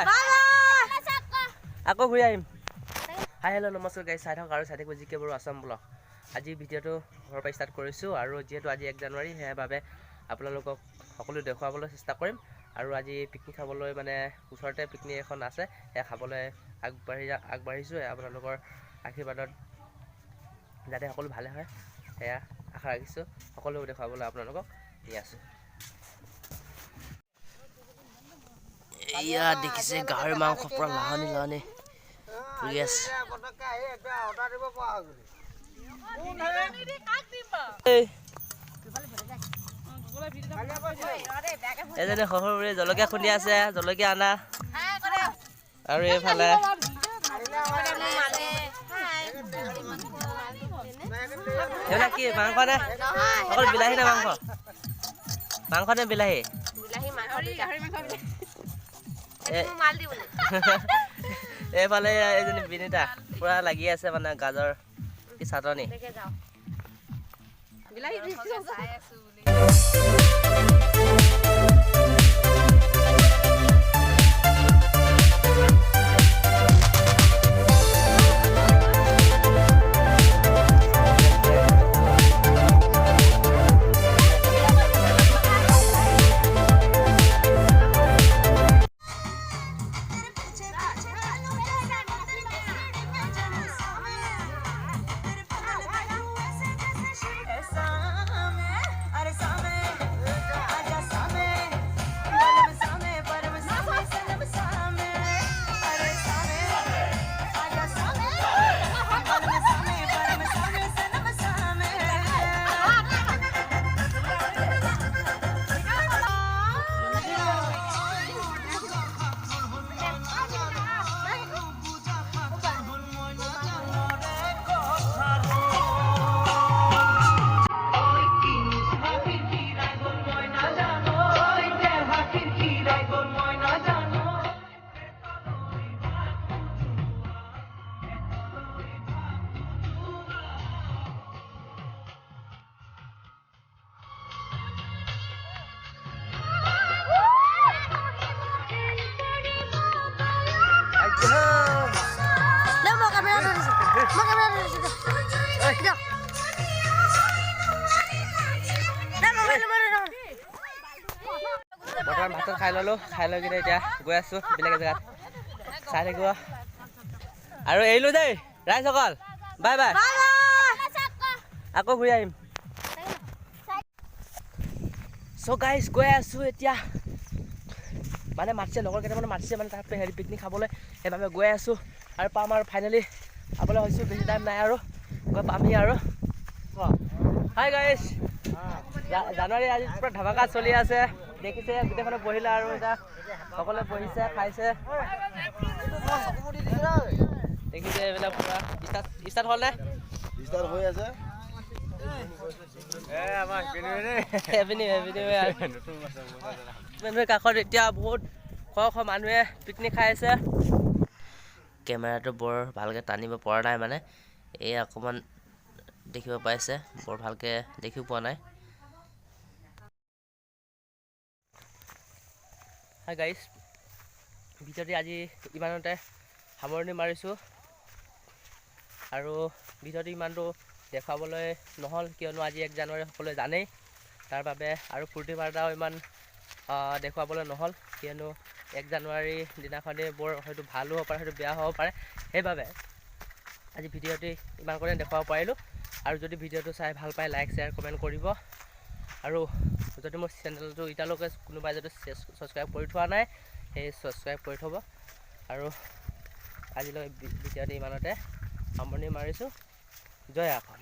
বাই আকৌ ঘূৰি আহিম হাই হেল্ল' নমস্কাৰ গাইজ চাই থাকক আৰু চাই থাকিব জিকে বড়ো আছাম ব্লগ আজি ভিডিঅ'টো ঘৰৰ পৰা ষ্টাৰ্ট কৰিছোঁ আৰু যিহেতু আজি 1 জানুৱাৰী সেইবাবে আপোনালোকক সকলো দেখুৱাবলৈ চেষ্টা কৰিম আৰু আজি পিকনিক খাবলৈ মানে ওচৰতে পিকনিক এখন আছে সেয়া খাবলৈ আগবাঢ়িছোঁ আপোনালোকৰ আশীৰ্বাদত যাতে সকলো ভালে হয় সেয়া আশা ৰাখিছোঁ সকলো দেখুৱাবলৈ আপোনালোকক দি আছোঁ এয়া দেখিছে গাহৰি মাংস পুৰা লাহনি পুৰি আছে এজনে সৰুৰে জলকীয়া খুন্দি আছে জলকীয়া আনা আৰু এইফালে এইবিলাক কি মাংস নে অকল বিলাহী নে মাংস নে বিলাহী এইফালে এজনী বিনিতা পুৰা লাগি আছে মানে গাজৰ কি চাটনি বৰ্তমান ভাত খাই ল'লোঁ খাই লৈ কিনে এতিয়া গৈ আছোঁ বেলেগ জেগাত চাই থাকিব আৰু এৰিলোঁ দেই ৰাইজসকল বাই বাই আকৌ ঘূৰি আহিম চ' গাইজ গৈ আছোঁ এতিয়া মানে মাতিছে লগৰ কেইটামানে মাতিছে মানে তাত হেৰি পিকনিক খাবলৈ সেইবাবে গৈ আছোঁ আৰু পাম আৰু ফাইনেলি খাবলৈ হৈছোঁ বেছি টাইম নাই আৰু গৈ পামহি আৰু হাই গাইজ জানুৱাৰী আজি পুৰা ধামাকা চলি আছে দেখিছে গোটেইখনে বহিলে আৰু এতিয়া সকলোৱে বহিছে খাইছে দেখিছে এইবিলাক পুৰা ষ্টাৰ্ট হ'ল নে ষ্টাৰ্ট হৈ আছে কাষত এতিয়া বহুত শ মানুহে পিকনিক খাই আছে কেমেৰাটো বৰ ভালকৈ টানিব পৰা নাই মানে এই অকণমান দেখিব পাইছে বৰ ভালকৈ দেখিও পোৱা নাই হাই গাইজ ভিডিঅ'টি আজি ইমানতে সামৰণি মাৰিছোঁ আৰু ভিডিঅ'টি ইমানটো দেখুৱাবলৈ নহ'ল কিয়নো আজি 1 জানুৱাৰী সকলোৱে জানেই তাৰ বাবে আৰু ফূৰ্তি ফাৰ্তাও ইমান দেখুৱাবলৈ নহ'ল কিয়নো 1 জানুৱাৰী দিনাখনেই বৰ হয়তো ভালো হ'ব পাৰে হয়তো বেয়া হ'ব পাৰে সেইবাবে আজি ভিডিঅ'টি ইমান কৰি দেখুৱাব পাৰিলোঁ আৰু যদি ভিডিঅ'টো চাই ভাল পায় লাইক শ্বেয়াৰ কমেণ্ট কৰিব আৰু যদি মোৰ চেনেলটো এতিয়ালৈকে কোনোবাই যদি ছাবস্ক্ৰাইব কৰি থোৱা নাই সেই ছাবস্ক্ৰাইব কৰি থ'ব আৰু আজিলৈ ভিডিঅ'টো ইমানতে সামৰণি মাৰিছোঁ জয় অসম।